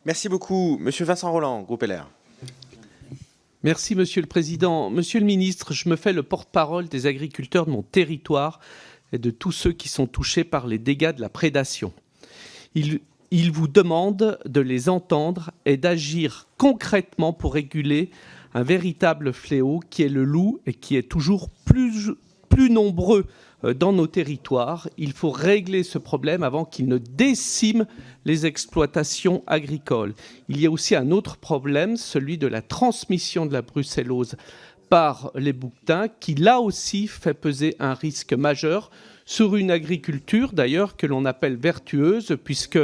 Merci beaucoup. Monsieur Vincent Rolland, groupe LR. Merci, Monsieur le Président. Monsieur le Ministre, je me fais le porte-parole des agriculteurs de mon territoire et de tous ceux qui sont touchés par les dégâts de la prédation. Ils vous demandent de les entendre et d'agir concrètement pour réguler un véritable fléau qui est le loup et qui est toujours plus nombreux dans nos territoires. Il faut régler ce problème avant qu'il ne décime les exploitations agricoles. Il y a aussi un autre problème, celui de la transmission de la brucellose par les bouquetins, qui là aussi fait peser un risque majeur sur une agriculture d'ailleurs que l'on appelle vertueuse, puisque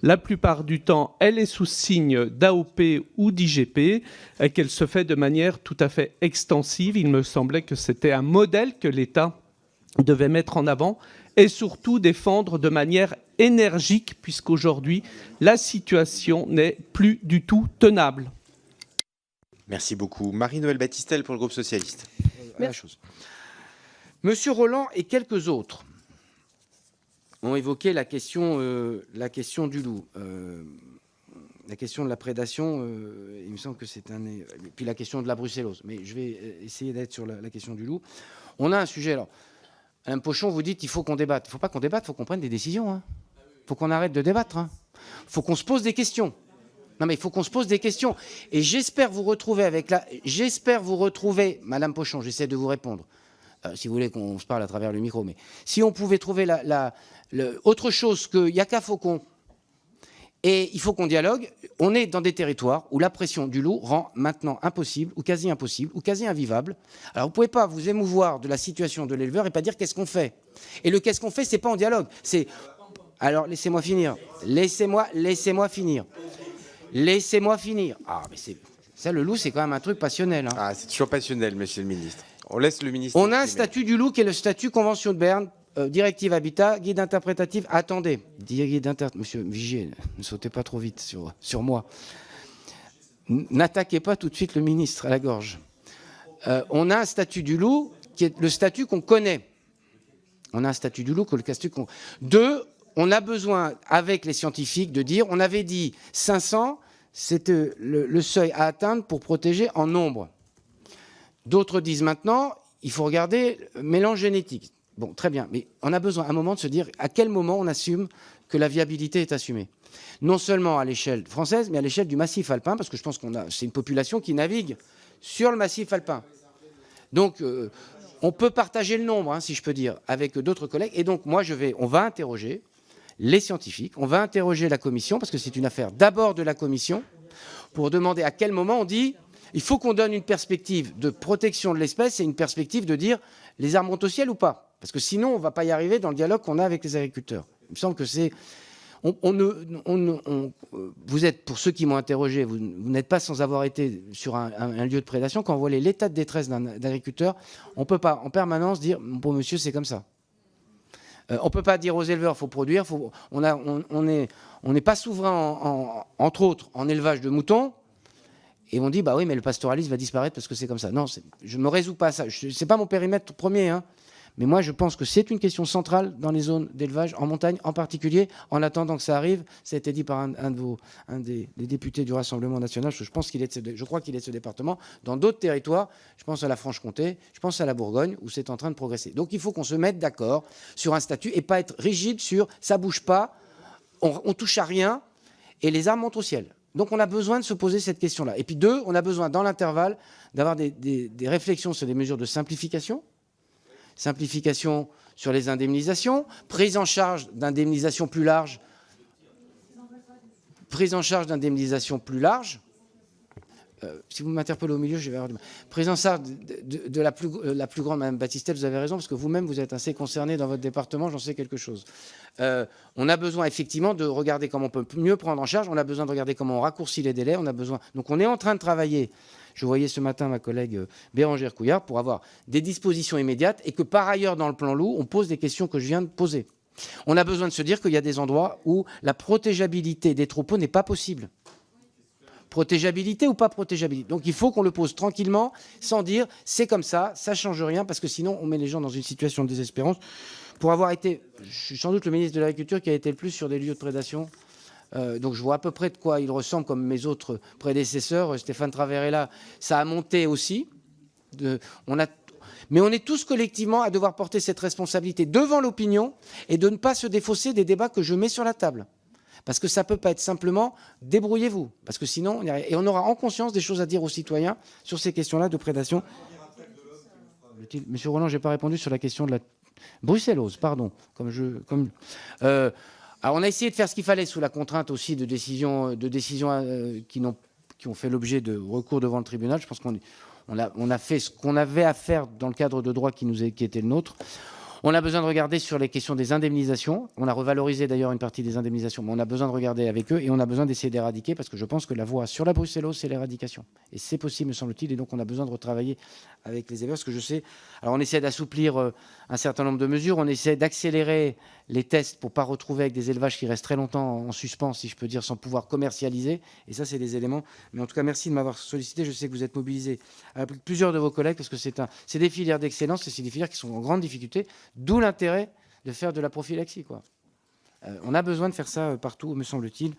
la plupart du temps, elle est sous signe d'AOP ou d'IGP et qu'elle se fait de manière tout à fait extensive. Il me semblait que c'était un modèle que l'État devait mettre en avant et surtout défendre de manière énergique, puisqu'aujourd'hui, la situation n'est plus du tout tenable. Merci beaucoup. Marie-Noëlle Battistel pour le groupe socialiste. Monsieur Rolland et quelques autres ont évoqué la question du loup, la question de la prédation, il me semble que c'est puis la question de la brucellose. Mais je vais essayer d'être sur la question du loup. On a un sujet, alors, Alain Pochon, vous dites il faut qu'on débatte. Il ne faut pas qu'on débatte, il faut qu'on prenne des décisions. Il faut qu'on arrête de débattre. Il faut qu'on se pose des questions. Non, mais il faut qu'on se pose des questions. Et j'espère vous retrouver Madame Pochon, j'essaie de vous répondre. Si vous voulez qu'on se parle à travers le micro, mais si on pouvait trouver autre chose qu'il n'y a qu'à Faucon, et il faut qu'on dialogue. On est dans des territoires où la pression du loup rend maintenant impossible, ou quasi invivable. Alors vous ne pouvez pas vous émouvoir de la situation de l'éleveur et pas dire qu'est-ce qu'on fait. Et le qu'est-ce qu'on fait, c'est pas en dialogue. C'est alors laissez-moi finir. Laissez-moi finir. Laissez-moi finir. Ah, mais ça, le loup, c'est quand même un truc passionnel. Ah, c'est toujours passionnel, monsieur le ministre. On laisse le ministre. On a un statut du loup qui est le statut Convention de Berne, directive Habitat, guide interprétatif. Attendez, monsieur Vigier, ne sautez pas trop vite sur moi. N'attaquez pas tout de suite le ministre à la gorge. On a un statut du loup qui est le statut qu'on connaît. On a un statut du loup que le statut qu'on... Deux, on a besoin, avec les scientifiques, de dire, on avait dit 500, c'était le seuil à atteindre pour protéger en nombre. D'autres disent maintenant, il faut regarder le mélange génétique. Bon, très bien, mais on a besoin à un moment de se dire à quel moment on assume que la viabilité est assumée. Non seulement à l'échelle française, mais à l'échelle du massif alpin, parce que je pense c'est une population qui navigue sur le massif alpin. Donc, on peut partager le nombre, si je peux dire, avec d'autres collègues. Et donc, on va interroger les scientifiques, on va interroger la commission, parce que c'est une affaire d'abord de la commission, pour demander à quel moment on dit il faut qu'on donne une perspective de protection de l'espèce et une perspective de dire les arbres montent au ciel ou pas. Parce que sinon, on ne va pas y arriver dans le dialogue qu'on a avec les agriculteurs. Il me semble que c'est... vous êtes, pour ceux qui m'ont interrogé, vous n'êtes pas sans avoir été sur un lieu de prédation. Quand on voit l'état de détresse d'un agriculteur, on ne peut pas en permanence dire « bon monsieur, c'est comme ça ». On ne peut pas dire aux éleveurs « il faut produire ». On n'est pas souverain, entre autres, en élevage de moutons. Et on dit, bah oui, mais le pastoralisme va disparaître parce que c'est comme ça. Non, je ne me résous pas à ça. Ce n'est pas mon périmètre premier. Mais moi, je pense que c'est une question centrale dans les zones d'élevage, en montagne en particulier. En attendant que ça arrive, ça a été dit par un des députés du Rassemblement national. Je crois qu'il est de ce département. Dans d'autres territoires, je pense à la Franche-Comté, je pense à la Bourgogne, où c'est en train de progresser. Donc il faut qu'on se mette d'accord sur un statut et pas être rigide sur ça ne bouge pas, on touche à rien et les arbres montent au ciel. Donc on a besoin de se poser cette question-là. Et puis deux, on a besoin dans l'intervalle d'avoir des réflexions sur des mesures de simplification. Simplification sur les indemnisations, prise en charge d'indemnisation plus large. Si vous m'interpellez au milieu, je vais avoir du mal. Prise en charge de la plus grande, Mme Battistel, vous avez raison, parce que vous-même, vous êtes assez concerné dans votre département, j'en sais quelque chose. On a besoin effectivement de regarder comment on peut mieux prendre en charge, on a besoin de regarder comment on raccourcit les délais, donc on est en train de travailler, je voyais ce matin ma collègue Bérangère Couillard, pour avoir des dispositions immédiates, et que par ailleurs, dans le plan loup, on pose des questions que je viens de poser. On a besoin de se dire qu'il y a des endroits où la protégeabilité des troupeaux n'est pas possible. Protégeabilité ou pas protégeabilité. Donc il faut qu'on le pose tranquillement, sans dire c'est comme ça, ça ne change rien, parce que sinon on met les gens dans une situation de désespérance. Pour avoir été, je suis sans doute le ministre de l'Agriculture qui a été le plus sur des lieux de prédation Donc je vois à peu près de quoi il ressemble comme mes autres prédécesseurs. Stéphane Traverella, ça a monté aussi. Mais on est tous collectivement à devoir porter cette responsabilité devant l'opinion et de ne pas se défausser des débats que je mets sur la table. Parce que ça ne peut pas être simplement débrouillez-vous. Parce que sinon, on aura en conscience des choses à dire aux citoyens sur ces questions-là de prédation. Monsieur Roland, je n'ai pas répondu sur la question de la bruxellose, pardon. Alors on a essayé de faire ce qu'il fallait sous la contrainte aussi de décisions qui ont fait l'objet de recours devant le tribunal. Je pense qu'on a fait ce qu'on avait à faire dans le cadre de droit qui était le nôtre. On a besoin de regarder sur les questions des indemnisations. On a revalorisé d'ailleurs une partie des indemnisations, mais on a besoin de regarder avec eux et on a besoin d'essayer d'éradiquer parce que je pense que la voie sur la bruxellose, c'est l'éradication. Et c'est possible, me semble-t-il, et donc on a besoin de retravailler avec les éleveurs parce que je sais... Alors on essaie d'assouplir un certain nombre de mesures, on essaie d'accélérer les tests pour ne pas retrouver avec des élevages qui restent très longtemps en suspens, si je peux dire, sans pouvoir commercialiser. Et ça, c'est des éléments. Mais en tout cas, merci de m'avoir sollicité. Je sais que vous êtes mobilisés avec plusieurs de vos collègues parce que c'est des filières d'excellence et c'est des filières qui sont en grande difficulté, d'où l'intérêt de faire de la prophylaxie, quoi. On a besoin de faire ça partout, me semble-t-il.